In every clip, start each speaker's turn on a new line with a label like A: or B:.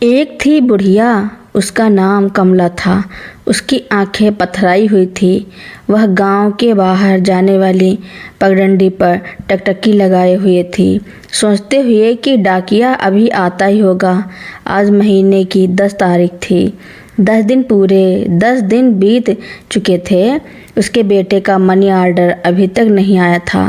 A: एक थी बुढ़िया, उसका नाम कमला था। उसकी आंखें पथराई हुई थी। वह गांव के बाहर जाने वाली पगडंडी पर टकटकी लगाए हुए थी, सोचते हुए कि डाकिया अभी आता ही होगा। आज महीने की 10 तारीख थी। 10 दिन पूरे 10 दिन बीत चुके थे। उसके बेटे का मनी ऑर्डर अभी तक नहीं आया था।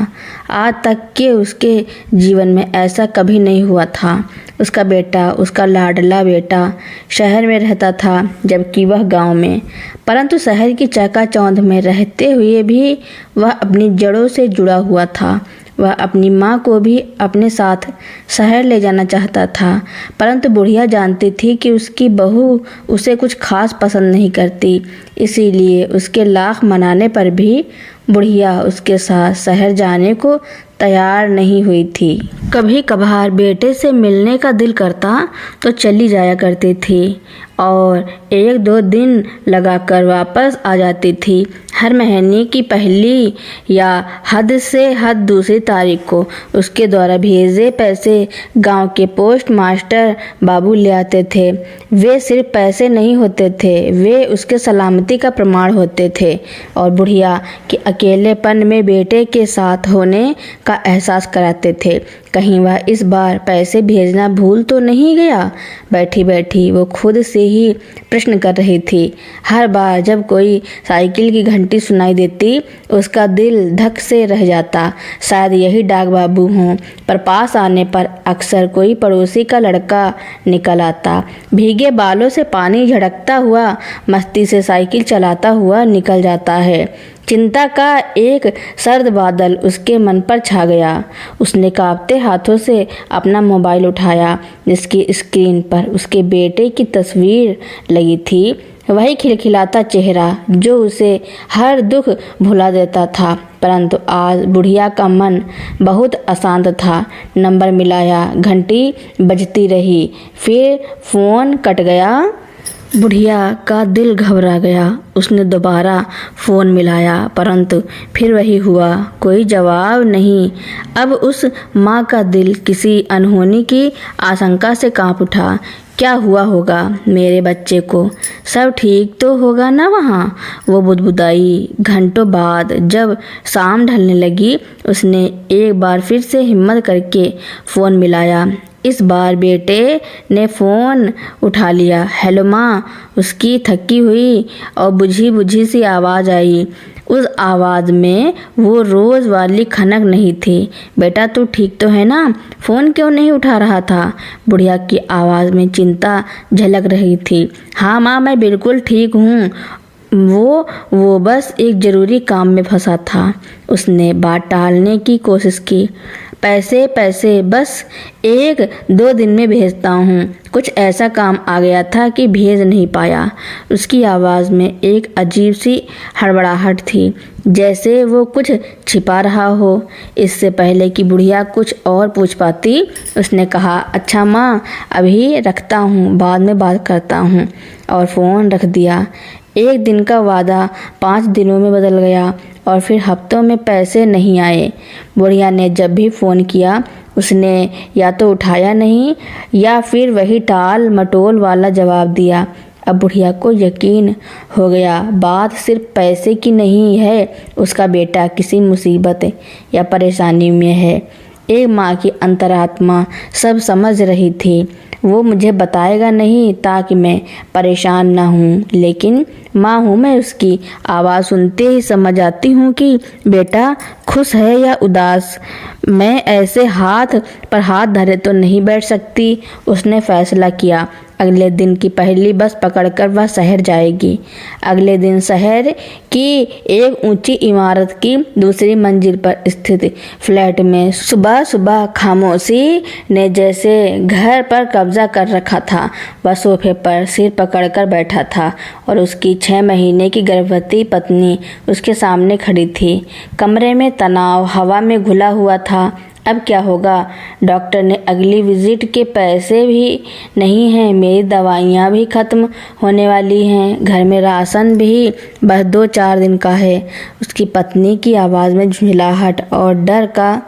A: आज तक के उसके जीवन में ऐसा कभी नहीं हुआ था। उसका बेटा, उसका लाडला बेटा, शहर में रहता था जबकि वह गांव में। परंतु शहर की चकाचौंध में रहते हुए भी वह अपनी जड़ों से जुड़ा हुआ था। वह अपनी माँ को भी अपने साथ शहर ले जाना चाहता था, परंतु बुढ़िया जानती थी कि उसकी बहू उसे कुछ खास पसंद नहीं करती। इसीलिए उसके लाख मनाने पर भी बुढ़िया उसके साथ शहर जाने को तैयार नहीं हुई थी। कभी कभार बेटे से मिलने का दिल करता तो चली जाया करती थी और 1-2 दिन लगाकर वापस आ जाती थी। हर महीने की पहली या हद से हद दूसरी तारीख को उसके द्वारा भेजे पैसे गांव के पोस्ट मास्टर बाबू ले आते थे। वे सिर्फ पैसे नहीं होते थे, वे उसके सलामती का प्रमाण होते थे और बुढ़िया के अकेलेपन में बेटे के साथ होने का एहसास कराते थे। कहीं वह इस बार पैसे भेजना भूल तो नहीं गया। बैठी बैठी वो खुद से ही प्रश्न कर रही थी। हर बार जब कोई साइकिल की घंटी सुनाई देती, उसका दिल धक से रह जाता। शायद यही डाक बाबू हों। पर पास आने पर अक्सर कोई पड़ोसी का लड़का निकल आता। भीगे बालों से पानी झड़कता हुआ, मस्ती से साइकिल चलाता हुआ निकल जाता है। चिंता का एक सर्द बादल उसके मन पर छा गया। उसने कांपते हाथों से अपना मोबाइल उठाया, जिसकी स्क्रीन पर उसके बेटे की तस्वीर लगी थी। वही खिलखिलाता चेहरा जो उसे हर दुख भुला देता था। परंतु आज बुढ़िया का मन बहुत अशांत था। नंबर मिलाया, घंटी बजती रही, फिर फोन कट गया। बुढ़िया का दिल घबरा गया। उसने दोबारा फ़ोन मिलाया, परंतु फिर वही हुआ, कोई जवाब नहीं। अब उस माँ का दिल किसी अनहोनी की आशंका से कांप उठा। क्या हुआ होगा मेरे बच्चे को? सब ठीक तो होगा ना वहाँ? वो बुदबुदाई। घंटों बाद जब शाम ढलने लगी, उसने एक बार फिर से हिम्मत करके फ़ोन मिलाया। इस बार बेटे ने फ़ोन उठा लिया। हेलो माँ, उसकी थकी हुई और बुझी बुझी सी आवाज़ आई। उस आवाज़ में वो रोज़ वाली खनक नहीं थी। बेटा तू ठीक तो है ना? फ़ोन क्यों नहीं उठा रहा था? बुढ़िया की आवाज़ में चिंता झलक रही थी। हाँ माँ, मैं बिल्कुल ठीक हूँ। वो बस एक ज़रूरी काम में फंसा था। उसने बात टालने की कोशिश की। पैसे बस 1-2 दिन में भेजता हूँ। कुछ ऐसा काम आ गया था कि भेज नहीं पाया। उसकी आवाज़ में एक अजीब सी हड़बड़ाहट थी, जैसे वो कुछ छिपा रहा हो। इससे पहले कि बुढ़िया कुछ और पूछ पाती, उसने कहा, अच्छा माँ, अभी रखता हूँ, बाद में बात करता हूँ, और फ़ोन रख दिया। 1 दिन का वादा 5 दिनों में बदल गया और फिर हफ्तों में पैसे नहीं आए। बुढ़िया ने जब भी फ़ोन किया, उसने या तो उठाया नहीं या फिर वही टाल मटोल वाला जवाब दिया। अब बुढ़िया को यकीन हो गया, बात सिर्फ पैसे की नहीं है, उसका बेटा किसी मुसीबत या परेशानी में है। एक माँ की अंतरात्मा सब समझ रही थी। वो मुझे बताएगा नहीं ताकि मैं परेशान ना हूँ, लेकिन माँ हूँ मैं, उसकी आवाज़ सुनते ही समझ आती हूँ कि बेटा खुश है या उदास। मैं ऐसे हाथ पर हाथ धरे तो नहीं बैठ सकती। उसने फैसला किया। अगले दिन की पहली बस पकड़कर वह शहर जाएगी। अगले दिन शहर की एक ऊंची इमारत की दूसरी मंजिल पर स्थित फ्लैट में सुबह सुबह खामोशी ने जैसे घर पर कब्जा कर रखा था। वह सोफे पर सिर पकड़कर बैठा था और उसकी 6 महीने की गर्भवती पत्नी उसके सामने खड़ी थी। कमरे में तनाव हवा में घुला हुआ था। अब क्या होगा? डॉक्टर ने अगली विजिट के पैसे भी नहीं हैं, मेरी दवाइयाँ भी ख़त्म होने वाली हैं, घर में राशन भी बस 2-4 दिन का है। उसकी पत्नी की आवाज़ में झुंझलाहट और डर का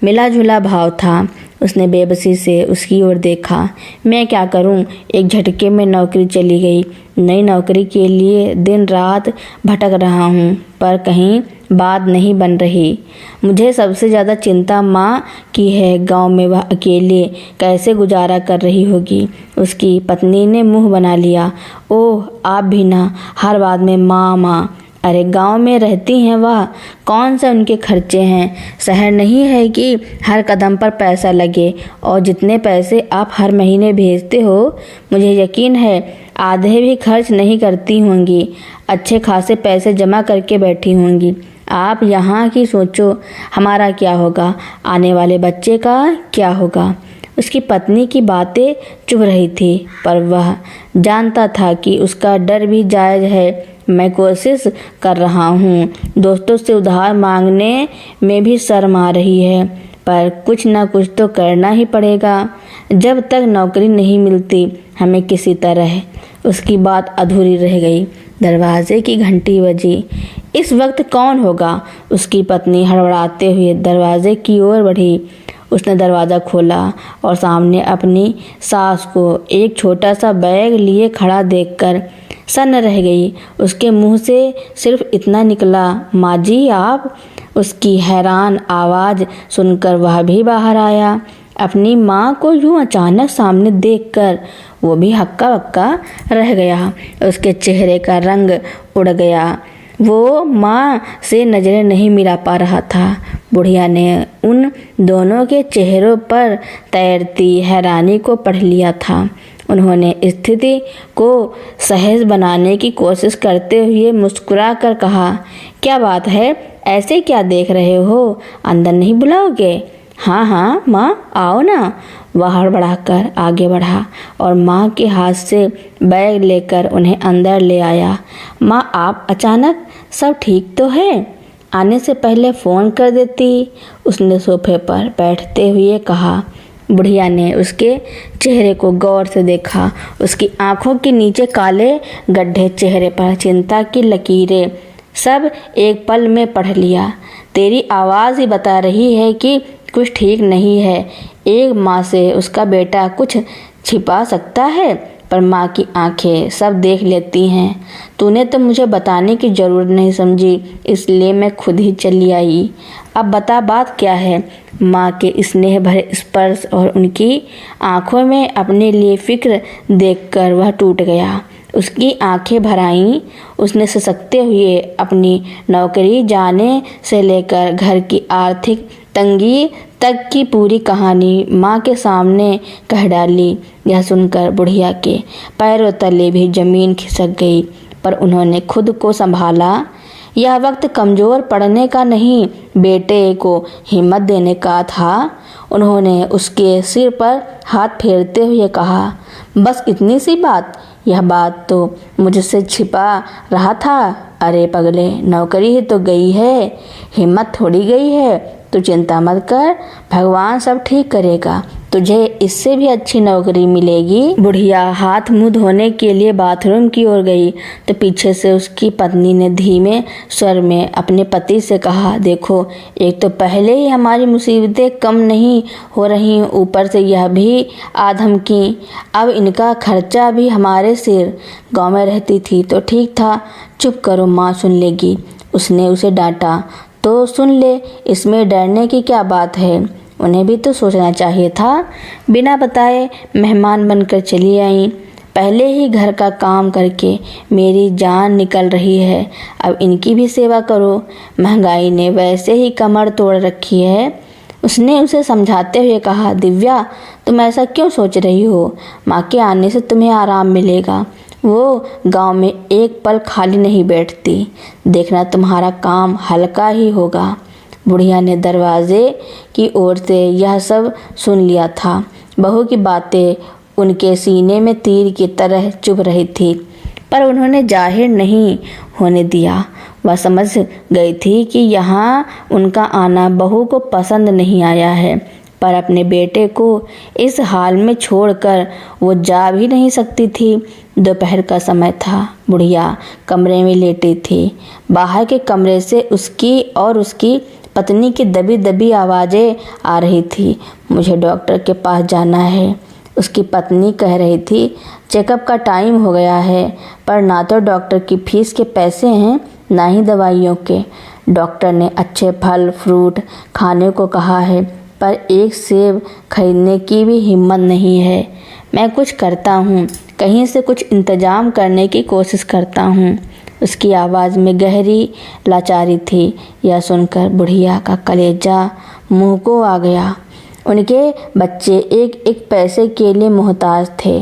A: मिला जुला भाव था। उसने बेबसी से उसकी ओर देखा। मैं क्या करूं? एक झटके में नौकरी चली गई। नई नौकरी के लिए दिन रात भटक रहा हूं, पर कहीं बात नहीं बन रही। मुझे सबसे ज़्यादा चिंता माँ की है। गांव में वह अकेले कैसे गुजारा कर रही होगी। उसकी पत्नी ने मुंह बना लिया। ओह, आप भी ना, हर बात में माँ माँ। अरे गांव में रहती हैं वह, कौन से उनके खर्चे हैं? शहर नहीं है कि हर कदम पर पैसा लगे। और जितने पैसे आप हर महीने भेजते हो, मुझे यकीन है आधे भी खर्च नहीं करती होंगी। अच्छे खासे पैसे जमा करके बैठी होंगी। आप यहाँ की सोचो, हमारा क्या होगा? आने वाले बच्चे का क्या होगा? उसकी पत्नी की बातें चुभ रही थी, पर वह जानता था कि उसका डर भी जायज़ है। मैं कोशिश कर रहा हूँ। दोस्तों से उधार मांगने में भी शर्म आ रही है, पर कुछ ना कुछ तो करना ही पड़ेगा। जब तक नौकरी नहीं मिलती, हमें किसी तरह। उसकी बात अधूरी रह गई। दरवाजे की घंटी बजी। इस वक्त कौन होगा? उसकी पत्नी हड़बड़ाते हुए दरवाजे की ओर बढ़ी। उसने दरवाज़ा खोला और सामने अपनी सास को एक छोटा सा बैग लिए खड़ा देखकर सन्न रह गई। उसके मुंह से सिर्फ इतना निकला, माँ जी आप? उसकी हैरान आवाज़ सुनकर वह भी बाहर आया। अपनी माँ को यूं अचानक सामने देखकर वो भी हक्का बक्का रह गया। उसके चेहरे का रंग उड़ गया। वो माँ से नज़रें नहीं मिला पा रहा था। बुढ़िया ने उन दोनों के चेहरों पर तैरती हैरानी को पढ़ लिया था। उन्होंने स्थिति को सहज बनाने की कोशिश करते हुए मुस्कुरा कर कहा, क्या बात है? ऐसे क्या देख रहे हो? अंदर नहीं बुलाओगे? हाँ हाँ माँ, आओ ना। वह हड़बड़ाकर आगे बढ़ा और माँ के हाथ से बैग लेकर उन्हें अंदर ले आया। माँ, आप अचानक, सब ठीक तो है? आने से पहले फ़ोन कर देती, उसने सोफे पर बैठते हुए कहा। बुढ़िया ने उसके चेहरे को गौर से देखा। उसकी आंखों के नीचे काले गड्ढे, चेहरे पर चिंता की लकीरें, सब एक पल में पढ़ लिया। तेरी आवाज़ ही बता रही है कि कुछ ठीक नहीं है। एक माँ से उसका बेटा कुछ छिपा सकता है, पर माँ की आंखें सब देख लेती हैं। तूने तो मुझे बताने की ज़रूरत नहीं समझी, इसलिए मैं खुद ही चली आई। अब बता, बात क्या है? माँ के स्नेह भरे स्पर्श और उनकी आंखों में अपने लिए फिक्र देखकर वह टूट गया। उसकी आंखें भर आईं। उसने सिसकते हुए अपनी नौकरी जाने से लेकर घर की आर्थिक तंगी तक की पूरी कहानी माँ के सामने कह डाली। यह सुनकर बुढ़िया के पैरों तले भी जमीन खिसक गई, पर उन्होंने खुद को संभाला। यह वक्त कमज़ोर पड़ने का नहीं, बेटे को हिम्मत देने का था। उन्होंने उसके सिर पर हाथ फेरते हुए कहा, बस इतनी सी बात? यह बात तो मुझसे छिपा रहा था। अरे पगले, नौकरी ही तो गई है, हिम्मत थोड़ी गई है। तू चिंता मत कर, भगवान सब ठीक करेगा। तुझे इससे भी अच्छी नौकरी मिलेगी। बुढ़िया हाथ मुंह धोने के लिए बाथरूम की ओर गई तो पीछे से उसकी पत्नी ने धीमे स्वर में अपने पति से कहा, देखो, एक तो पहले ही हमारी मुसीबतें कम नहीं हो रही, ऊपर से यह भी आधम की। अब इनका खर्चा भी हमारे सिर। गाँव में रहती थी तो ठीक था। चुप करो, माँ सुन लेगी। उसने उसे डांटा। तो सुन ले, इसमें डरने की क्या बात है? उन्हें भी तो सोचना चाहिए था। बिना बताए मेहमान बनकर चली आई। पहले ही घर का काम करके मेरी जान निकल रही है, अब इनकी भी सेवा करो। महंगाई ने वैसे ही कमर तोड़ रखी है। उसने उसे समझाते हुए कहा, दिव्या, तुम ऐसा क्यों सोच रही हो? माँ के आने से तुम्हें आराम मिलेगा। वो गांव में एक पल खाली नहीं बैठती। देखना, तुम्हारा काम हल्का ही होगा। बुढ़िया ने दरवाजे की ओर से यह सब सुन लिया था। बहू की बातें उनके सीने में तीर की तरह चुभ रही थी, पर उन्होंने जाहिर नहीं होने दिया। वह समझ गई थी कि यहाँ उनका आना बहू को पसंद नहीं आया है। पर अपने बेटे को इस हाल में छोड़कर वो जा भी नहीं सकती थी। दोपहर का समय था। बुढ़िया कमरे में लेटी थी। बाहर के कमरे से उसकी और उसकी पत्नी की दबी दबी आवाज़ें आ रही थी। मुझे डॉक्टर के पास जाना है, उसकी पत्नी कह रही थी। चेकअप का टाइम हो गया है, पर ना तो डॉक्टर की फीस के पैसे हैं, ना ही दवाइयों के। डॉक्टर ने अच्छे फल फ्रूट खाने को कहा है, पर एक सेब खरीदने की भी हिम्मत नहीं है। मैं कुछ करता हूँ, कहीं से कुछ इंतजाम करने की कोशिश करता हूँ। उसकी आवाज़ में गहरी लाचारी थी। यह सुनकर बुढ़िया का कलेजा मुंह को आ गया। उनके बच्चे एक एक पैसे के लिए मोहताज थे।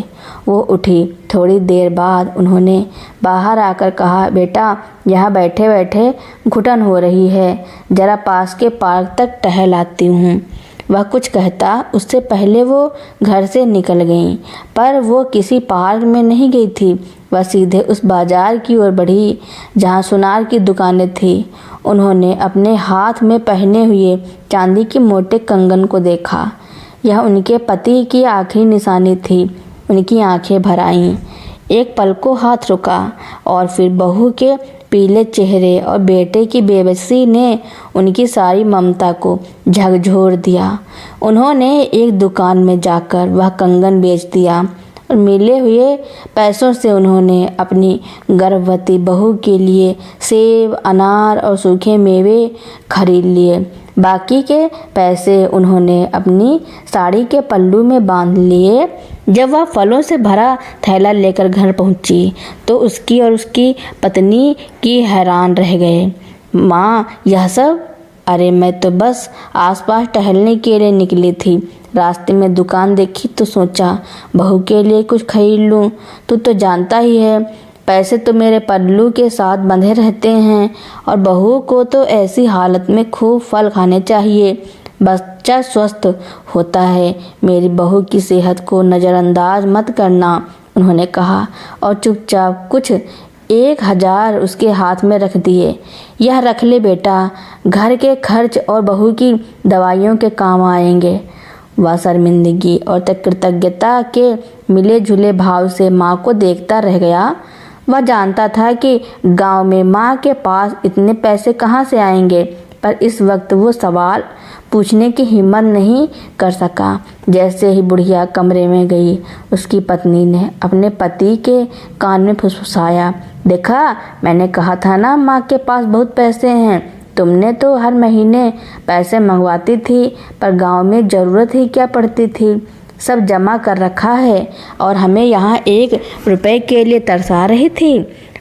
A: वो उठी। थोड़ी देर बाद उन्होंने बाहर आकर कहा, बेटा यहाँ बैठे बैठे घुटन हो रही है, ज़रा पास के पार्क तक टहल आती हूँ। वह कुछ कहता उससे पहले वो घर से निकल गईं, पर वो किसी पार्क में नहीं गई थी। वह सीधे उस बाजार की ओर बढ़ी जहाँ सुनार की दुकानें थी। उन्होंने अपने हाथ में पहने हुए चांदी के मोटे कंगन को देखा। यह उनके पति की आखिरी निशानी थी। उनकी आंखें भर आईं। एक पल को हाथ रुका और फिर बहू के पीले चेहरे और बेटे की बेबसी ने उनकी सारी ममता को झकझोर दिया। उन्होंने एक दुकान में जाकर वह कंगन बेच दिया और मिले हुए पैसों से उन्होंने अपनी गर्भवती बहू के लिए सेब, अनार और सूखे मेवे खरीद लिए। बाकी के पैसे उन्होंने अपनी साड़ी के पल्लू में बांध लिए। जब वह फलों से भरा थैला लेकर घर पहुंची तो उसकी और उसकी पत्नी की हैरान रह गए। माँ, यह सब? अरे मैं तो बस आसपास टहलने के लिए निकली थी। रास्ते में दुकान देखी तो सोचा बहू के लिए कुछ खरीद लूँ। तू तो जानता ही है, पैसे तो मेरे पल्लू के साथ बंधे रहते हैं और बहू को तो ऐसी हालत में खूब फल खाने चाहिए। बच्चा स्वस्थ होता है। मेरी बहू की सेहत को नज़रअंदाज मत करना, उन्होंने कहा और चुपचाप कुछ 1000 उसके हाथ में रख दिए। यह रख ले बेटा, घर के खर्च और बहू की दवाइयों के काम आएंगे। वह शर्मिंदगी और कृतज्ञता के मिले जुले भाव से माँ को देखता रह गया। वह जानता था कि गांव में माँ के पास इतने पैसे कहाँ से आएंगे, पर इस वक्त वो सवाल पूछने की हिम्मत नहीं कर सका। जैसे ही बुढ़िया कमरे में गई, उसकी पत्नी ने अपने पति के कान में फुसफुसाया, देखा, मैंने कहा था ना माँ के पास बहुत पैसे हैं। तुमने तो हर महीने पैसे मंगवाती थी, पर गांव में ज़रूरत ही क्या पड़ती थी। सब जमा कर रखा है और हमें यहाँ 1 रुपए के लिए तरसा रही थी।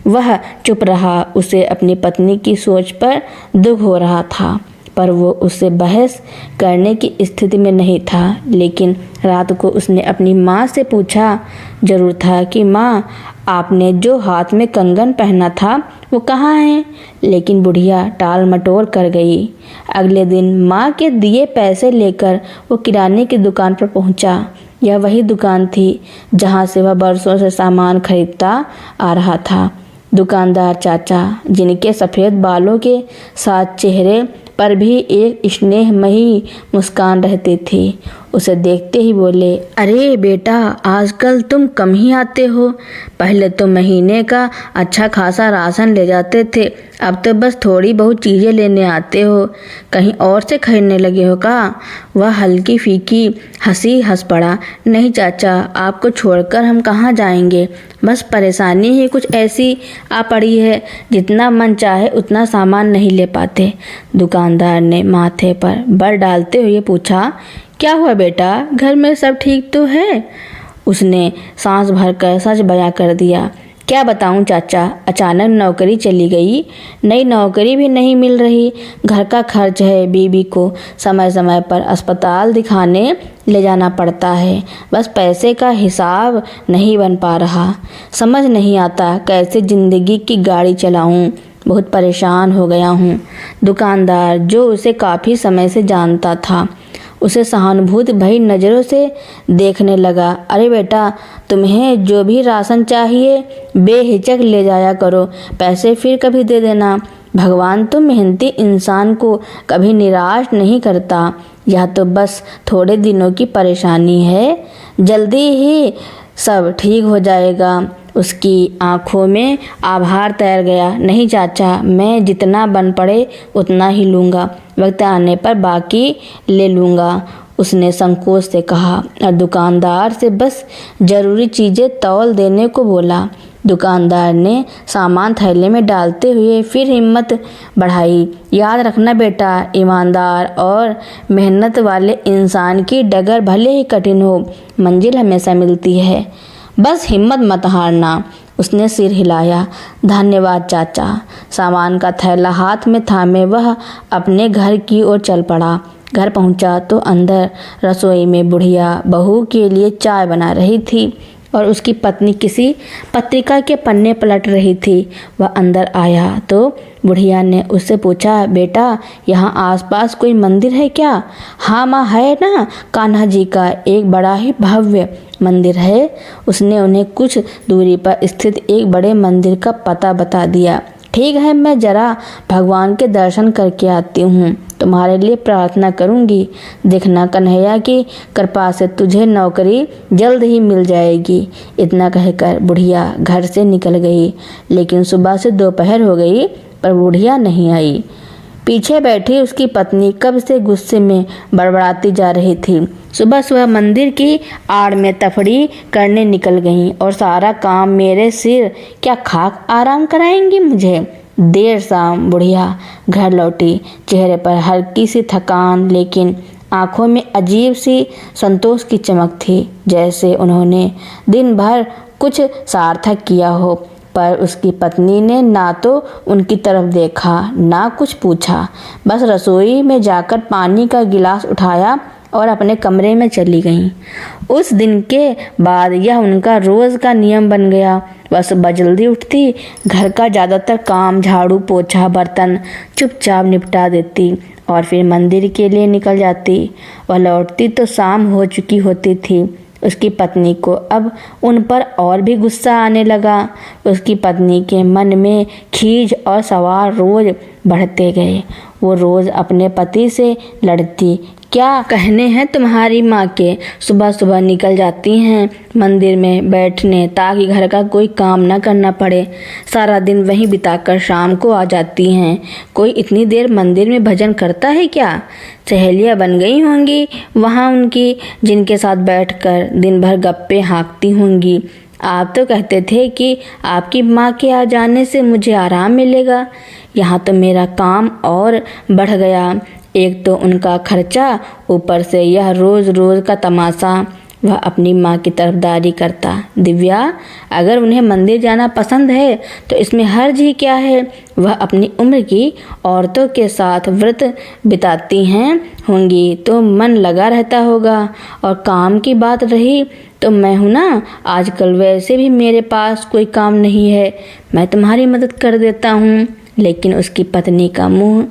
A: वह चुप रहा। उसे अपनी पत्नी की सोच पर दुख हो रहा था, पर वो उससे बहस करने की स्थिति में नहीं था। लेकिन रात को उसने अपनी माँ से पूछा जरूर था कि माँ, आपने जो हाथ में कंगन पहना था वो कहाँ है? लेकिन बुढ़िया टाल मटोल कर गई। अगले दिन माँ के दिए पैसे लेकर वो किराने की दुकान पर पहुँचा। यह वही दुकान थी जहाँ से वह बरसों से सामान खरीदता आ रहा था। दुकानदार चाचा, जिनके सफ़ेद बालों के साथ चेहरे पर भी एक स्नेहमयी मुस्कान रहती थी, उसे देखते ही बोले, अरे बेटा, आजकल तुम कम ही आते हो। पहले तो महीने का अच्छा खासा राशन ले जाते थे, अब तो बस थोड़ी बहुत चीज़ें लेने आते हो। कहीं और से खरीदने लगे हो का? वह हल्की फीकी हंसी हंस पड़ा। नहीं चाचा, आपको छोड़कर हम कहाँ जाएंगे। बस परेशानी ही कुछ ऐसी आ पड़ी है, जितना मन चाहे उतना सामान नहीं ले पाते। दुकानदार ने माथे पर बल डालते हुए पूछा, क्या हुआ बेटा, घर में सब ठीक तो है? उसने सांस भरकर सच बयां कर दिया, क्या बताऊं चाचा, अचानक नौकरी चली गई, नई नौकरी भी नहीं मिल रही। घर का खर्च है, बीबी को समय समय पर अस्पताल दिखाने ले जाना पड़ता है। बस पैसे का हिसाब नहीं बन पा रहा। समझ नहीं आता कैसे ज़िंदगी की गाड़ी चलाऊं। बहुत परेशान हो गया हूँ। दुकानदार, जो उसे काफ़ी समय से जानता था, उसे सहानुभूति भरी नज़रों से देखने लगा। अरे बेटा, तुम्हें जो भी राशन चाहिए बेहिचक ले जाया करो, पैसे फिर कभी दे देना। भगवान तो मेहनती इंसान को कभी निराश नहीं करता। यह तो बस थोड़े दिनों की परेशानी है, जल्दी ही सब ठीक हो जाएगा। उसकी आंखों में आभार तैर गया। नहीं चाचा, मैं जितना बन पड़े उतना ही लूँगा, वक्त आने पर बाकी ले लूँगा, उसने संकोच से कहा और दुकानदार से बस ज़रूरी चीज़ें तौल देने को बोला। दुकानदार ने सामान थैले में डालते हुए फिर हिम्मत बढ़ाई। याद रखना बेटा, ईमानदार और मेहनत वाले इंसान की डगर भले ही कठिन हो, मंजिल हमेशा मिलती है, बस हिम्मत मत हारना। उसने सिर हिलाया। धन्यवाद चाचा। सामान का थैला हाथ में थामे वह अपने घर की ओर चल पड़ा। घर पहुंचा तो अंदर रसोई में बुढ़िया बहू के लिए चाय बना रही थी और उसकी पत्नी किसी पत्रिका के पन्ने पलट रही थी। वह अंदर आया तो बुढ़िया ने उससे पूछा, बेटा यहाँ आसपास कोई मंदिर है क्या? हाँ माँ, है ना, कान्हा जी का एक बड़ा ही भव्य मंदिर है। उसने उन्हें कुछ दूरी पर स्थित एक बड़े मंदिर का पता बता दिया। ठीक है, मैं जरा भगवान के दर्शन करके आती हूँ, तुम्हारे लिए प्रार्थना करूँगी। देखना कन्हैया की कृपा से तुझे नौकरी जल्द ही मिल जाएगी। इतना कहकर बुढ़िया घर से निकल गई। लेकिन सुबह से दोपहर हो गई पर बुढ़िया नहीं आई। पीछे बैठी उसकी पत्नी कब से गुस्से में बड़बड़ाती जा रही थी। सुबह सुबह मंदिर की आड़ में तफड़ी करने निकल गईं और सारा काम मेरे सिर, क्या खाक आराम कराएंगी मुझे। देर शाम बुढ़िया घर लौटी। चेहरे पर हल्की सी थकान, लेकिन आंखों में अजीब सी संतोष की चमक थी, जैसे उन्होंने दिन भर कुछ सार्थक किया हो। पर उसकी पत्नी ने ना तो उनकी तरफ देखा ना कुछ पूछा, बस रसोई में जाकर पानी का गिलास उठाया और अपने कमरे में चली गईं। उस दिन के बाद यह उनका रोज़ का नियम बन गया। वह सुबह जल्दी उठती, घर का ज़्यादातर काम, झाड़ू पोछा बर्तन चुपचाप निपटा देती और फिर मंदिर के लिए निकल जाती। वह लौटती तो शाम हो चुकी होती थी। उसकी पत्नी को अब उन पर और भी गुस्सा आने लगा। उसकी पत्नी के मन में खीज और सवाल रोज बढ़ते गए। वो रोज अपने पति से लड़ती। क्या कहने हैं तुम्हारी माँ के, सुबह सुबह निकल जाती हैं मंदिर में बैठने ताकि घर का कोई काम ना करना पड़े। सारा दिन वहीं बिताकर शाम को आ जाती हैं। कोई इतनी देर मंदिर में भजन करता है क्या? सहेलियाँ बन गई होंगी वहाँ उनकी, जिनके साथ बैठकर दिन भर गप्पे हाँकती होंगी। आप तो कहते थे कि आपकी माँ के आ जाने से मुझे आराम मिलेगा। यहाँ तो मेरा काम और बढ़ गया। एक तो उनका खर्चा, ऊपर से यह रोज़ रोज़ का तमाशा। वह अपनी माँ की तरफदारी करता। दिव्या, अगर उन्हें मंदिर जाना पसंद है तो इसमें हर्ज ही क्या है? वह अपनी उम्र की औरतों के साथ व्रत बिताती हैं होंगी तो मन लगा रहता होगा। और काम की बात रही तो मैं हूँ ना, आजकल वैसे भी मेरे पास कोई काम नहीं है, मैं तुम्हारी मदद कर देता हूँ। लेकिन उसकी पत्नी का मुँह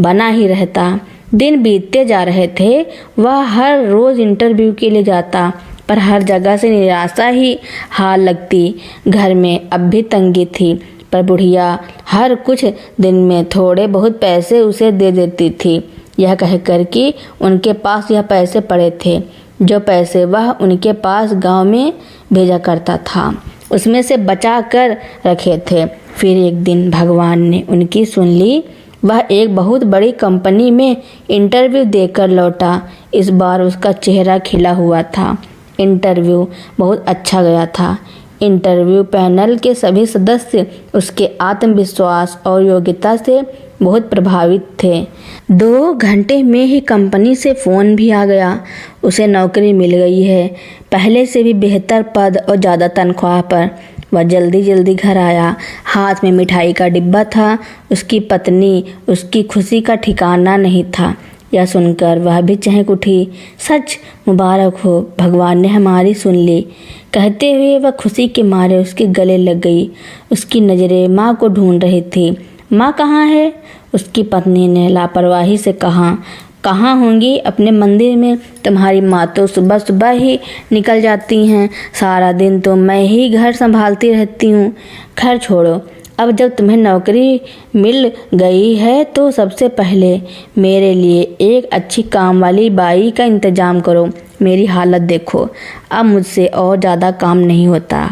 A: बना ही रहता। दिन बीतते जा रहे थे। वह हर रोज़ इंटरव्यू के लिए जाता, पर हर जगह से निराशा ही हाल लगती। घर में अब भी तंगी थी, पर बुढ़िया हर कुछ दिन में थोड़े बहुत पैसे उसे दे देती थी, यह कहकर कि उनके पास यह पैसे पड़े थे। जो पैसे वह उनके पास गांव में भेजा करता था, उसमें से बचा कर रखे थे। फिर एक दिन भगवान ने उनकी सुन ली। वह एक बहुत बड़ी कंपनी में इंटरव्यू देकर लौटा। इस बार उसका चेहरा खिला हुआ था। इंटरव्यू बहुत अच्छा गया था। इंटरव्यू पैनल के सभी सदस्य उसके आत्मविश्वास और योग्यता से बहुत प्रभावित थे। 2 घंटे में ही कंपनी से फ़ोन भी आ गया। उसे नौकरी मिल गई है, पहले से भी बेहतर पद और ज़्यादा तनख्वाह पर। वह जल्दी जल्दी घर आया। हाथ में मिठाई का डिब्बा था। उसकी पत्नी, उसकी खुशी का ठिकाना नहीं था। यह सुनकर वह भी चहक उठी। सच मुबारक हो, भगवान ने हमारी सुन ली, कहते हुए वह खुशी के मारे उसके गले लग गई। उसकी नज़रें माँ को ढूंढ रही थी। माँ कहाँ है? उसकी पत्नी ने लापरवाही से कहा। कहाँ होंगी? अपने मंदिर में। तुम्हारी माँ तो सुबह सुबह ही निकल जाती हैं। सारा दिन तो मैं ही घर संभालती रहती हूँ। खैर छोड़ो, अब जब तुम्हें नौकरी मिल गई है तो सबसे पहले मेरे लिए एक अच्छी काम वाली बाई का इंतजाम करो। मेरी हालत देखो, अब मुझसे और ज़्यादा काम नहीं होता।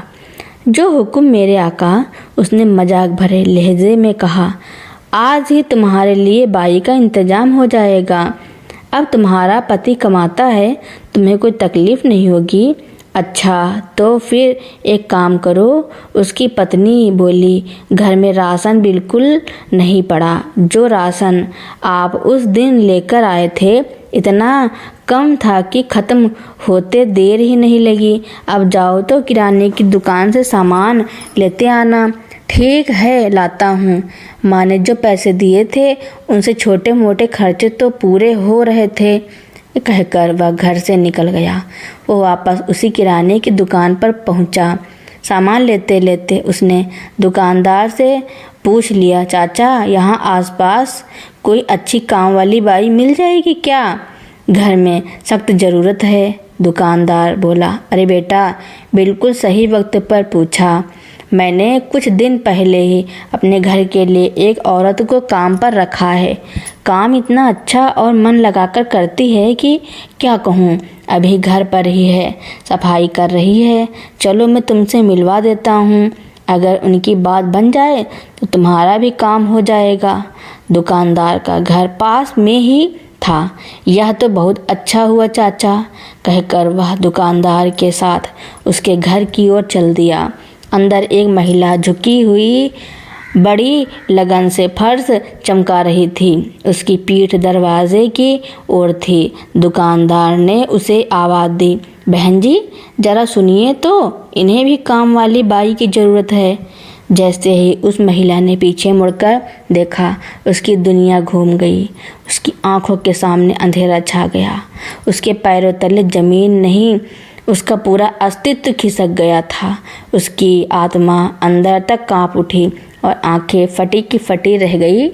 A: जो हुक्म मेरे आका, उसने मजाक भरे लहजे में कहा। आज ही तुम्हारे लिए बाई का इंतजाम हो जाएगा। अब तुम्हारा पति कमाता है, तुम्हें कोई तकलीफ नहीं होगी। अच्छा तो फिर एक काम करो। उसकी पत्नी बोली, घर में राशन बिल्कुल नहीं पड़ा। जो राशन आप उस दिन लेकर आए थे इतना कम था कि ख़त्म होते देर ही नहीं लगी। अब जाओ तो किराने की दुकान से सामान लेते आना। ठीक है, लाता हूँ। माँ ने जो पैसे दिए थे उनसे छोटे मोटे खर्चे तो पूरे हो रहे थे। कहकर वह घर से निकल गया। वो वापस उसी किराने की दुकान पर पहुंचा। सामान लेते लेते उसने दुकानदार से पूछ लिया, चाचा यहाँ आसपास कोई अच्छी काम वाली बाई मिल जाएगी क्या? घर में सख्त ज़रूरत है। दुकानदार बोला, अरे बेटा, बिल्कुल सही वक्त पर पूछा। मैंने कुछ दिन पहले ही अपने घर के लिए एक औरत को काम पर रखा है। काम इतना अच्छा और मन लगाकर करती है कि क्या कहूँ। अभी घर पर ही है, सफाई कर रही है। चलो मैं तुमसे मिलवा देता हूँ। अगर उनकी बात बन जाए तो तुम्हारा भी काम हो जाएगा। दुकानदार का घर पास में ही था। यह तो बहुत अच्छा हुआ चाचा, कहकर वह दुकानदार के साथ उसके घर की ओर चल दिया। अंदर एक महिला झुकी हुई बड़ी लगन से फर्श चमका रही थी। उसकी पीठ दरवाजे की ओर थी। दुकानदार ने उसे आवाज़ दी, बहन जी ज़रा सुनिए तो, इन्हें भी काम वाली बाई की ज़रूरत है। जैसे ही उस महिला ने पीछे मुड़कर देखा, उसकी दुनिया घूम गई। उसकी आंखों के सामने अंधेरा छा गया। उसके पैरों तले ज़मीन नहीं, उसका पूरा अस्तित्व खिसक गया था। उसकी आत्मा अंदर तक कांप उठी और आंखें फटी की फटी रह गई।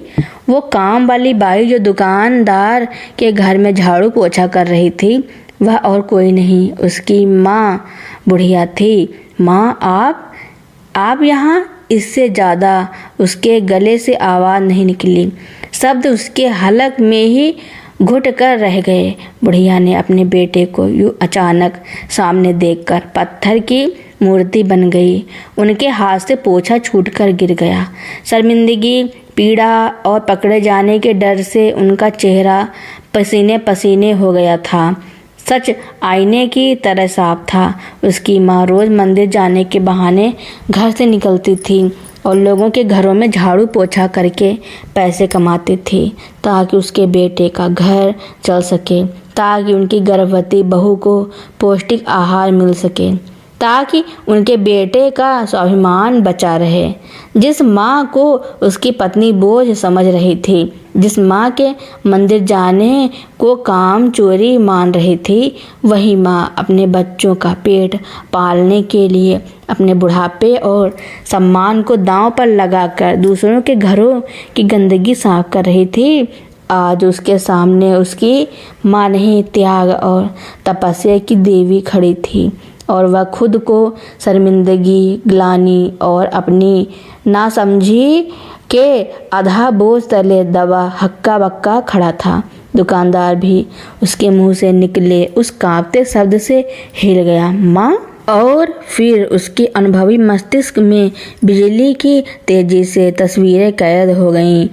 A: वो काम वाली बाई जो दुकानदार के घर में झाड़ू पोछा कर रही थी, वह और कोई नहीं, उसकी माँ बुढ़िया थी। माँ आप यहाँ? इससे ज़्यादा उसके गले से आवाज़ नहीं निकली। शब्द उसके हलक में ही घुट कर रह गए। बुढ़िया ने अपने बेटे को यूँ अचानक सामने देखकर पत्थर की मूर्ति बन गई। उनके हाथ से पोछा छूटकर गिर गया। शर्मिंदगी, पीड़ा और पकड़े जाने के डर से उनका चेहरा पसीने पसीने हो गया था। सच आईने की तरह साफ था। उसकी माँ रोज़ मंदिर जाने के बहाने घर से निकलती थी और लोगों के घरों में झाड़ू पोछा करके पैसे कमाती थी ताकि उसके बेटे का घर चल सके, ताकि उनकी गर्भवती बहू को पौष्टिक आहार मिल सके, ताकि उनके बेटे का स्वाभिमान बचा रहे। जिस माँ को उसकी पत्नी बोझ समझ रही थी, जिस माँ के मंदिर जाने को काम चोरी मान रही थी, वही माँ अपने बच्चों का पेट पालने के लिए अपने बुढ़ापे और सम्मान को दांव पर लगाकर दूसरों के घरों की गंदगी साफ कर रही थी। आज उसके सामने उसकी माँ नहीं, त्याग और तपस्या की देवी खड़ी थी और वह खुद को शर्मिंदगी, ग्लानि और अपनी नासमझी के आधा बोझ तले दबा हक्का बक्का खड़ा था। दुकानदार भी उसके मुंह से निकले उस कांपते शब्द से हिल गया, माँ। और फिर उसके अनुभवी मस्तिष्क में बिजली की तेजी से तस्वीरें कैद हो गईं।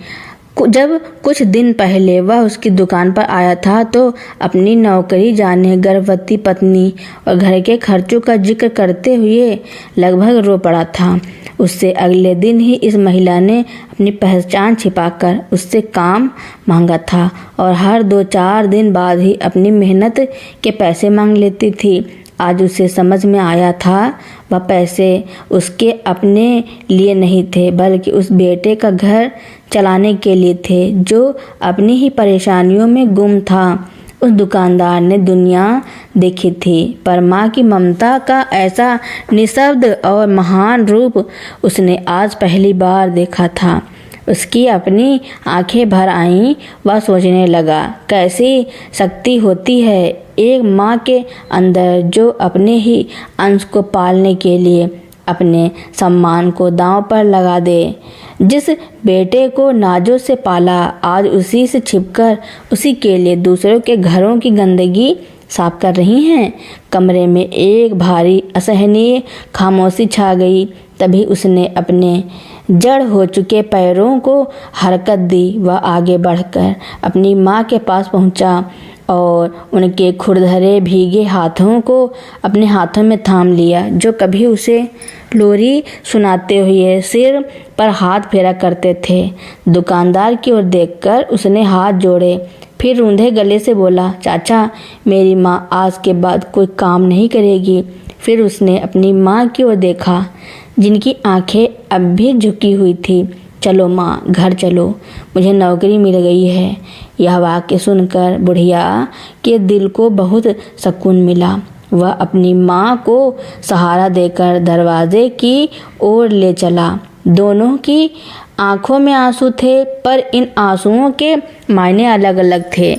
A: जब कुछ दिन पहले वह उसकी दुकान पर आया था तो अपनी नौकरी जाने, गर्भवती पत्नी और घर के खर्चों का जिक्र करते हुए लगभग रो पड़ा था। उससे अगले दिन ही इस महिला ने अपनी पहचान छिपाकर उससे काम मांगा था और हर 2-4 दिन बाद ही अपनी मेहनत के पैसे मांग लेती थी। आज उसे समझ में आया था वह पैसे उसके अपने लिए नहीं थे, बल्कि उस बेटे का घर चलाने के लिए थे जो अपनी ही परेशानियों में गुम था। उस दुकानदार ने दुनिया देखी थी, पर माँ की ममता का ऐसा निःशब्द और महान रूप उसने आज पहली बार देखा था। उसकी अपनी आंखें भर आईं। वह सोचने लगा, कैसी शक्ति होती है एक माँ के अंदर जो अपने ही अंश को पालने के लिए अपने सम्मान को दांव पर लगा दे। जिस बेटे को नाजों से पाला, आज उसी से छिपकर उसी के लिए दूसरों के घरों की गंदगी साफ कर रही हैं। कमरे में एक भारी असहनीय खामोशी छा गई। तभी उसने अपने जड़ हो चुके पैरों को हरकत दी। वह आगे बढ़कर अपनी माँ के पास पहुँचा और उनके खुरदरे भीगे हाथों को अपने हाथों में थाम लिया, जो कभी उसे लोरी सुनाते हुए सिर पर हाथ फेरा करते थे। दुकानदार की ओर देखकर उसने हाथ जोड़े, फिर रूंधे गले से बोला, चाचा, मेरी माँ आज के बाद कोई काम नहीं करेगी। फिर उसने अपनी माँ की ओर देखा, जिनकी आंखें अब भी झुकी हुई थी। चलो माँ, घर चलो, मुझे नौकरी मिल गई है। यह वाक्य सुनकर बुढ़िया के दिल को बहुत सुकून मिला। वह अपनी माँ को सहारा देकर दरवाजे की ओर ले चला। दोनों की आंखों में आंसू थे, पर इन आंसुओं के मायने अलग अलग थे।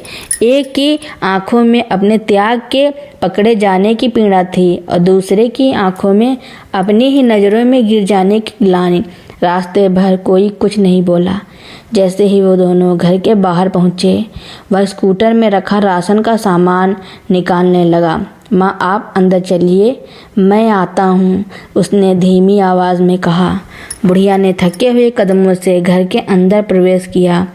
A: एक की आंखों में अपने त्याग के पकड़े जाने की पीड़ा थी और दूसरे की आंखों में अपनी ही नज़रों में गिर जाने की ग्लानि। रास्ते भर कोई कुछ नहीं बोला। जैसे ही वो दोनों घर के बाहर पहुँचे, वह स्कूटर में रखा राशन का सामान निकालने लगा। माँ, आप अंदर चलिए, मैं आता हूँ, उसने धीमी आवाज़ में कहा। बुढ़िया ने थके हुए कदमों से घर के अंदर प्रवेश किया।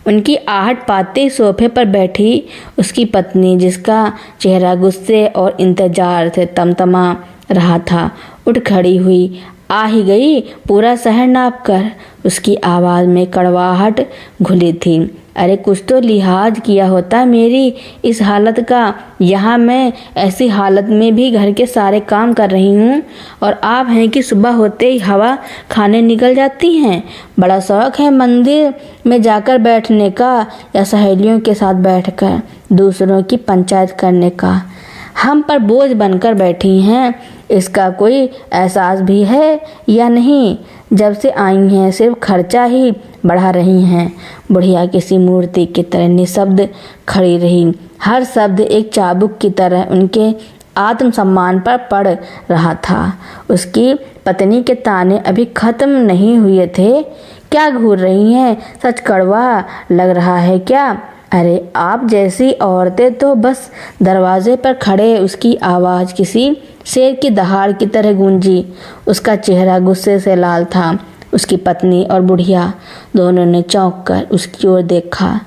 A: उनकी आहट पाते सोफे पर बैठी उसकी पत्नी, जिसका चेहरा गुस्से और इंतजार से तमतमा रहा था, उठ खड़ी हुई। आ ही गई, पूरा शहर नाप कर। उसकी आवाज़ में कड़वाहट घुली थी। अरे कुछ तो लिहाज किया होता मेरी इस हालत का। यहाँ मैं ऐसी हालत में भी घर के सारे काम कर रही हूँ और आप हैं कि सुबह होते ही हवा खाने निकल जाती हैं। बड़ा शौक है मंदिर में जाकर बैठने का या सहेलियों के साथ बैठकर दूसरों की पंचायत करने का। हम पर बोझ बनकर बैठी हैं, इसका कोई एहसास भी है या नहीं? जब से आई हैं सिर्फ खर्चा ही बढ़ा रही हैं। बुढ़िया किसी मूर्ति की तरह निशब्द खड़ी रही। हर शब्द एक चाबुक की तरह उनके आत्मसम्मान पर पड़ रहा था। उसकी पत्नी के ताने अभी खत्म नहीं हुए थे। क्या घूर रही हैं? सच कड़वा लग रहा है क्या? अरे आप जैसी औरतें तो बस दरवाजे पर खड़े। उसकी आवाज़ किसी शेर की दहाड़ की तरह गूंजी। उसका चेहरा गुस्से से लाल था। उसकी पत्नी और बुढ़िया दोनों ने चौंक कर उसकी ओर देखा।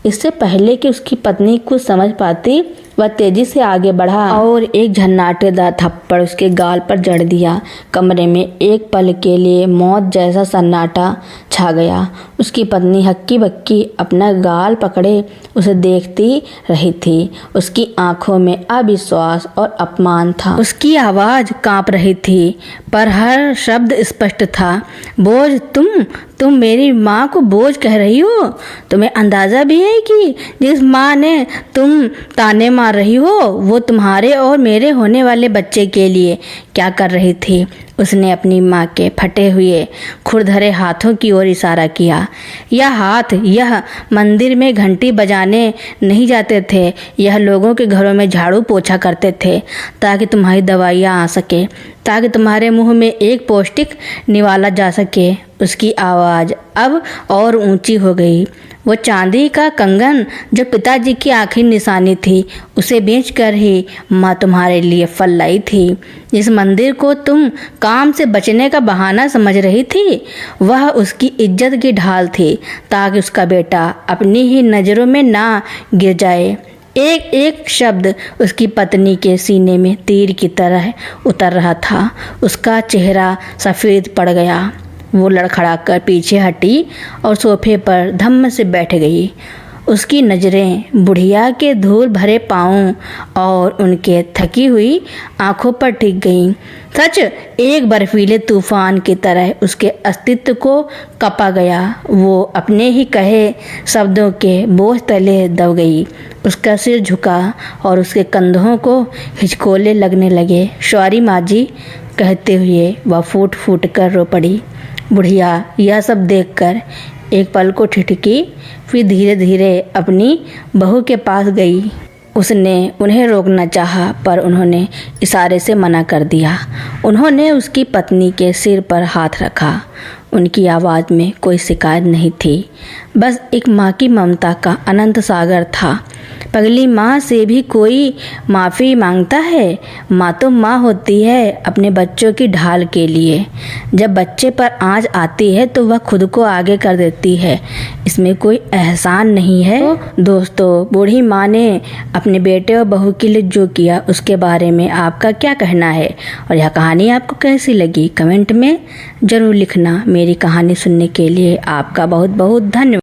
A: इससे पहले कि उसकी पत्नी कुछ समझ पाती, वह तेजी से आगे बढ़ा और एक झन्नाटेदार थप्पड़ उसके गाल पर जड़ दिया। कमरे में एक पल के लिए मौत जैसा सन्नाटा छा गया। उसकी पत्नी हक्की बक्की अपना गाल पकड़े उसे देखती रही थी। उसकी आंखों में अविश्वास और अपमान था। उसकी आवाज़ कांप रही थी, पर हर शब्द स्पष्ट था। बोझ? तुम मेरी माँ को बोझ कह रही हो? तुम्हें अंदाज़ा भी है कि जिस माँ ने तुम ताने मार रही हो, वो तुम्हारे और मेरे होने वाले बच्चे के लिए क्या कर रही थी? उसने अपनी माँ के फटे हुए खुरदरे हाथों की ओर इशारा किया। यह मंदिर में घंटी बजाने नहीं जाते थे। यह लोगों के घरों में झाड़ू पोछा करते थे ताकि तुम्हारी दवाइयाँ आ सके, ताकि तुम्हारे मुंह में एक पौष्टिक निवाला जा सके। उसकी आवाज़ अब और ऊंची हो गई। वो चांदी का कंगन जो पिताजी की आखिरी निशानी थी, उसे बेचकर ही माँ तुम्हारे लिए फल लाई थी। जिस मंदिर को तुम काम से बचने का बहाना समझ रही थी, वह उसकी इज्जत की ढाल थी, ताकि उसका बेटा अपनी ही नज़रों में ना गिर जाए। एक एक शब्द उसकी पत्नी के सीने में तीर की तरह उतर रहा था। उसका चेहरा सफ़ेद पड़ गया। वो लड़खड़ाकर पीछे हटी और सोफे पर धम्म से बैठ गई। उसकी नज़रें बुढ़िया के धूल भरे पाँवों और उनके थकी हुई आंखों पर टिक गईं। सच एक बर्फीले तूफान की तरह उसके अस्तित्व को कपा गया। वो अपने ही कहे शब्दों के बोझ तले दब गई। उसका सिर झुका और उसके कंधों को हिचकोले लगने लगे। सॉरी माँ जी, कहते हुए वह फूट फूट कर रो पड़ी। बुढ़िया यह सब देखकर एक पल को ठिठकी, फिर धीरे धीरे अपनी बहू के पास गई। उसने उन्हें रोकना चाहा पर उन्होंने इशारे से मना कर दिया। उन्होंने उसकी पत्नी के सिर पर हाथ रखा। उनकी आवाज़ में कोई शिकायत नहीं थी, बस एक माँ की ममता का अनंत सागर था। पगली माँ से भी कोई माफ़ी मांगता है? माँ तो माँ होती है अपने बच्चों की ढाल के लिए। जब बच्चे पर आँच आती है तो वह खुद को आगे कर देती है, इसमें कोई एहसान नहीं है। तो दोस्तों, बूढ़ी माँ ने अपने बेटे और बहू के लिए जो किया उसके बारे में आपका क्या कहना है, और यह कहानी आपको कैसी लगी कमेंट में ज़रूर लिखना। मेरी कहानी सुनने के लिए आपका बहुत बहुत धन्यवाद।